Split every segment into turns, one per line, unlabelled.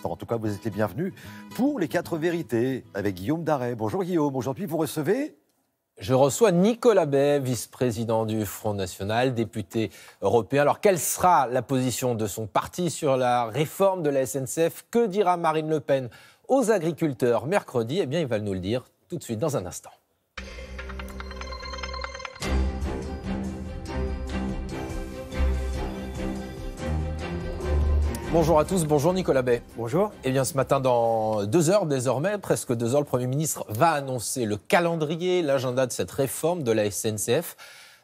instant. En tout cas, vous êtes les bienvenus pour les 4 vérités avec Guillaume Darey. Bonjour Guillaume, aujourd'hui vous recevez...
Je reçois Nicolas Bay, vice-président du Front National, député européen. Alors, quelle sera la position de son parti sur la réforme de la SNCF? Que dira Marine Le Pen aux agriculteurs mercredi? Eh bien, il va nous le dire tout de suite dans un instant. Bonjour à tous, bonjour Nicolas Bay.
Bonjour.
Eh bien, ce matin, dans 2 heures désormais, presque 2 heures, le Premier ministre va annoncer le calendrier, l'agenda de cette réforme de la SNCF.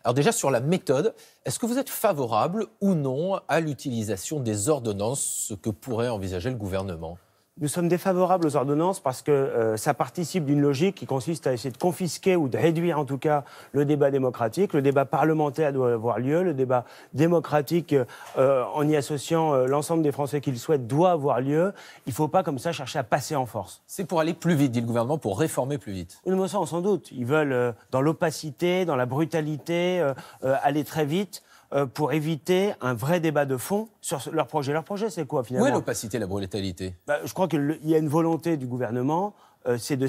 Alors déjà, sur la méthode, est-ce que vous êtes favorable ou non à l'utilisation des ordonnances, ce que pourrait envisager le gouvernement ?
Nous sommes défavorables aux ordonnances parce que ça participe d'une logique qui consiste à essayer de confisquer ou de réduire en tout cas le débat démocratique. Le débat parlementaire doit avoir lieu, le débat démocratique en y associant l'ensemble des Français qui le souhaitent doit avoir lieu. Il ne faut pas comme ça chercher à passer en force.
C'est pour aller plus vite, dit le gouvernement, pour réformer plus vite.
Oui, mais ça, on s'en doute. Ils veulent, dans l'opacité, dans la brutalité, aller très vite. Pour éviter un vrai débat de fond sur leur projet. Leur projet, c'est quoi, finalement?
Où est l'opacité, la brutalité?
Je crois qu'il y a une volonté du gouvernement, c'est de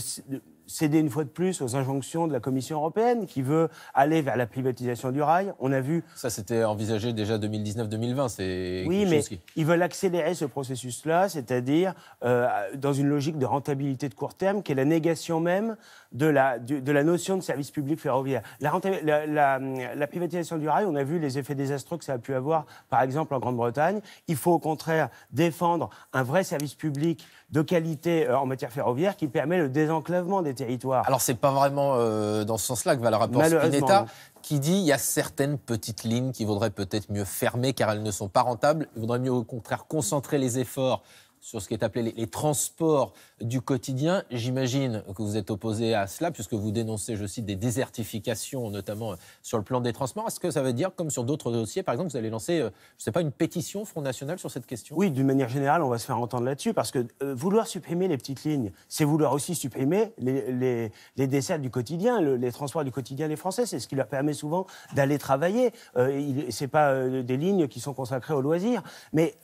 céder une fois de plus aux injonctions de la Commission européenne, qui veut aller vers la privatisation du rail. On a vu...
Ça, c'était envisagé déjà 2019-2020, c'est
oui, mais ils veulent accélérer ce processus-là, c'est-à-dire dans une logique de rentabilité de court terme, qui est la négation même de la notion de service public ferroviaire. La privatisation du rail, on a vu les effets désastreux que ça a pu avoir, par exemple, en Grande-Bretagne. Il faut au contraire défendre un vrai service public de qualité en matière ferroviaire qui permet le désenclavement des territoires.
Alors, c'est pas vraiment dans ce sens-là que va le rapport Spinetta, qui dit qu'il y a certaines petites lignes qui vaudraient peut-être mieux fermer car elles ne sont pas rentables. Il vaudrait mieux, au contraire, concentrer les efforts sur ce qui est appelé les transports du quotidien. J'imagine que vous êtes opposé à cela, puisque vous dénoncez, je cite, des désertifications, notamment sur le plan des transports. Est-ce que ça veut dire, comme sur d'autres dossiers, par exemple, vous allez lancer, je ne sais pas, une pétition Front National sur cette question?
Oui, d'une manière générale, on va se faire entendre là-dessus, parce que vouloir supprimer les petites lignes, c'est vouloir aussi supprimer les dessertes du quotidien, les transports du quotidien des Français. C'est ce qui leur permet souvent d'aller travailler. Ce n'est pas des lignes qui sont consacrées aux loisirs, mais...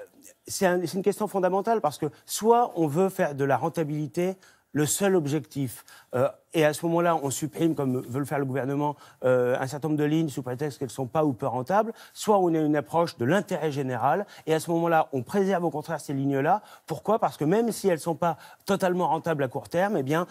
C'est une question fondamentale parce que soit on veut faire de la rentabilité le seul objectif, et à ce moment-là, on supprime, comme veut le faire le gouvernement, un certain nombre de lignes sous prétexte qu'elles ne sont pas ou peu rentables, soit on a une approche de l'intérêt général, et à ce moment-là, on préserve au contraire ces lignes-là. Pourquoi? Parce que même si elles ne sont pas totalement rentables à court terme, eh bien,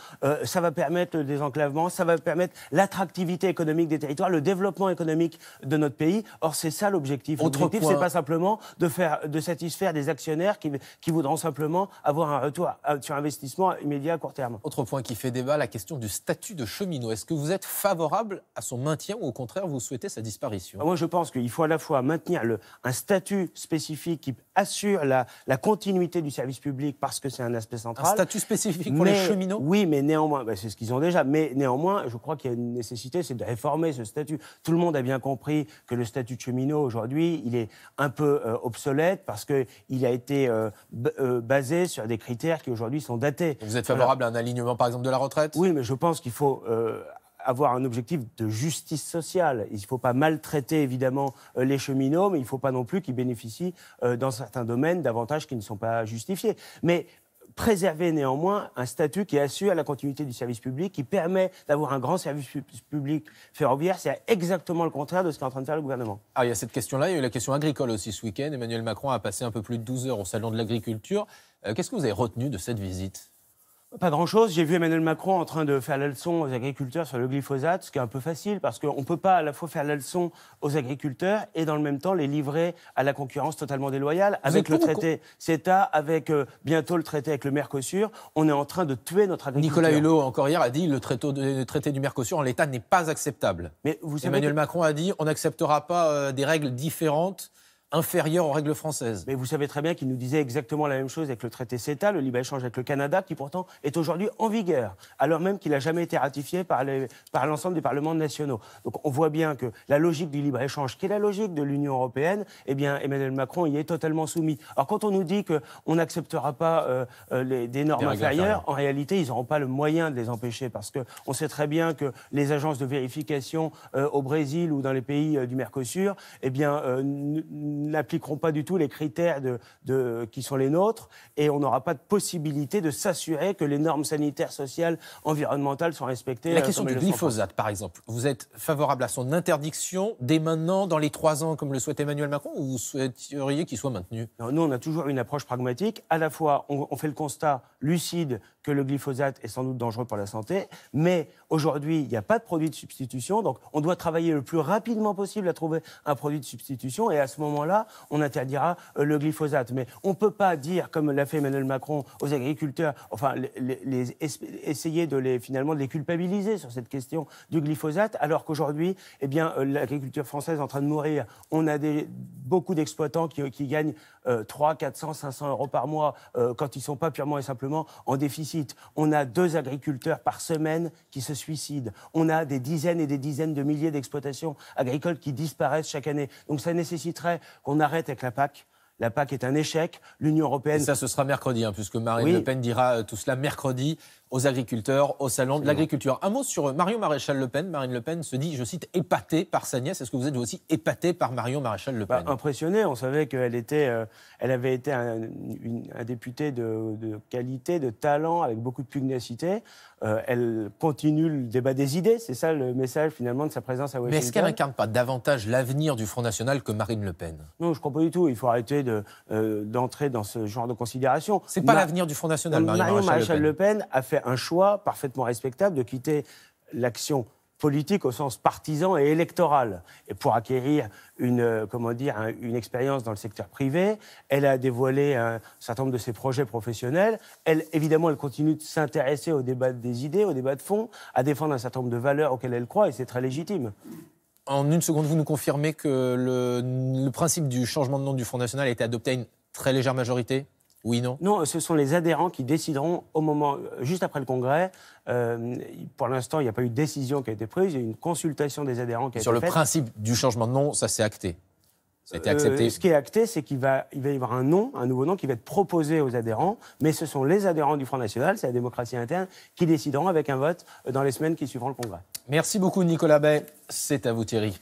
ça va permettre le désenclavement, ça va permettre l'attractivité économique des territoires, le développement économique de notre pays. Or, c'est ça l'objectif. L'objectif, c'est pas simplement de satisfaire des actionnaires qui voudront simplement avoir un retour sur investissement immédiat à court terme.
Autre point qui fait débat, la question du statut de cheminot. Est-ce que vous êtes favorable à son maintien ou au contraire vous souhaitez sa disparition?
Moi je pense qu'il faut à la fois maintenir un statut spécifique qui assure la continuité du service public parce que c'est un aspect central.
Un statut spécifique pour les cheminots?
Oui, mais néanmoins, c'est ce qu'ils ont déjà, mais néanmoins je crois qu'il y a une nécessité, c'est de réformer ce statut. Tout le monde a bien compris que le statut de cheminot aujourd'hui, il est un peu obsolète parce qu'il a été basé sur des critères qui aujourd'hui sont datés.
Donc vous êtes favorable à un alignement par exemple de la retraite?
Oui, mais je pense qu'il faut avoir un objectif de justice sociale. Il ne faut pas maltraiter évidemment les cheminots, mais il ne faut pas non plus qu'ils bénéficient dans certains domaines d'avantages qui ne sont pas justifiés. Mais préserver néanmoins un statut qui assure la continuité du service public, qui permet d'avoir un grand service public ferroviaire. C'est exactement le contraire de ce qu'est en train de faire le gouvernement.
Alors, il y a cette question-là, il y a eu la question agricole aussi ce week-end. Emmanuel Macron a passé un peu plus de 12 heures au Salon de l'Agriculture. Qu'est-ce que vous avez retenu de cette visite?
Pas grand-chose. J'ai vu Emmanuel Macron en train de faire la leçon aux agriculteurs sur le glyphosate, ce qui est un peu facile, parce qu'on ne peut pas à la fois faire la leçon aux agriculteurs et dans le même temps les livrer à la concurrence totalement déloyale. Avec le traité CETA, avec bientôt le traité avec le Mercosur, on est en train de tuer notre agriculture.
Nicolas Hulot, encore hier, a dit le traité du Mercosur en l'état n'est pas acceptable. Mais vous savez Emmanuel Macron a dit on n'acceptera pas des règles différentes inférieure aux règles françaises.
Mais vous savez très bien qu'il nous disait exactement la même chose avec le traité CETA, le libre-échange avec le Canada, qui pourtant est aujourd'hui en vigueur, alors même qu'il n'a jamais été ratifié par l'ensemble des parlements nationaux. Donc on voit bien que la logique du libre-échange, qui est la logique de l'Union européenne, eh bien Emmanuel Macron y est totalement soumis. Alors quand on nous dit qu'on n'acceptera pas des normes inférieures, en réalité ils n'auront pas le moyen de les empêcher, parce qu'on sait très bien que les agences de vérification au Brésil ou dans les pays du Mercosur, eh bien n'appliqueront pas du tout les critères qui sont les nôtres et on n'aura pas de possibilité de s'assurer que les normes sanitaires, sociales, environnementales sont respectées.
La question du glyphosate, par exemple, vous êtes favorable à son interdiction dès maintenant, dans les 3 ans, comme le souhaite Emmanuel Macron, ou vous souhaiteriez qu'il soit maintenu?
Non, nous, on a toujours une approche pragmatique. À la fois, on fait le constat lucide que le glyphosate est sans doute dangereux pour la santé, mais aujourd'hui, il n'y a pas de produit de substitution, donc on doit travailler le plus rapidement possible à trouver un produit de substitution, et à ce moment-là, on interdira le glyphosate. Mais on ne peut pas dire, comme l'a fait Emmanuel Macron, aux agriculteurs, enfin, essayer de les culpabiliser sur cette question du glyphosate, alors qu'aujourd'hui, eh bien, l'agriculture française est en train de mourir. On a beaucoup d'exploitants qui gagnent 300, 400, 500 euros par mois quand ils ne sont pas purement et simplement en déficit. On a 2 agriculteurs par semaine qui se suicident. On a des dizaines et des dizaines de milliers d'exploitations agricoles qui disparaissent chaque année. Donc ça nécessiterait qu'on arrête avec la PAC. La PAC est un échec. L'Union européenne...
Et ça, ce sera mercredi, puisque Marine Le Pen dira tout cela mercredi aux agriculteurs, au salon de l'agriculture. Un mot sur Marion Maréchal Le Pen. Marine Le Pen se dit, je cite, épatée par sa nièce. Est-ce que vous êtes aussi épatée par Marion Maréchal Le Pen?
Impressionnée. On savait qu'elle avait été un député de qualité, de talent, avec beaucoup de pugnacité. Elle continue le débat des idées. C'est ça le message, finalement, de sa présence à Washington.
Mais est-ce qu'elle n'incarne pas davantage l'avenir du Front National que Marine Le Pen?
Non, je ne crois pas du tout. Il faut arrêter d'entrer dans ce genre de considération.
C'est pas l'avenir du Front National,
Marion Maréchal Le Pen a fait un choix parfaitement respectable de quitter l'action politique au sens partisan et électoral. Et pour acquérir une expérience dans le secteur privé, elle a dévoilé un certain nombre de ses projets professionnels. Évidemment, elle continue de s'intéresser au débat des idées, au débat de fond, à défendre un certain nombre de valeurs auxquelles elle croit, et c'est très légitime.
En une seconde, vous nous confirmez que le principe du changement de nom du Front National a été adopté à une très légère majorité? Oui, non?
Non, ce sont les adhérents qui décideront juste après le Congrès. Pour l'instant, il n'y a pas eu de décision qui a été prise. Il y a eu une consultation des adhérents qui a été faite.
Sur le principe du changement de nom, ça s'est acté? Ça a été accepté?
Ce qui est acté, c'est qu'il va y avoir un nouveau nom qui va être proposé aux adhérents. Mais ce sont les adhérents du Front National, c'est la démocratie interne, qui décideront avec un vote dans les semaines qui suivront le Congrès.
Merci beaucoup, Nicolas Bay. C'est à vous, Thierry.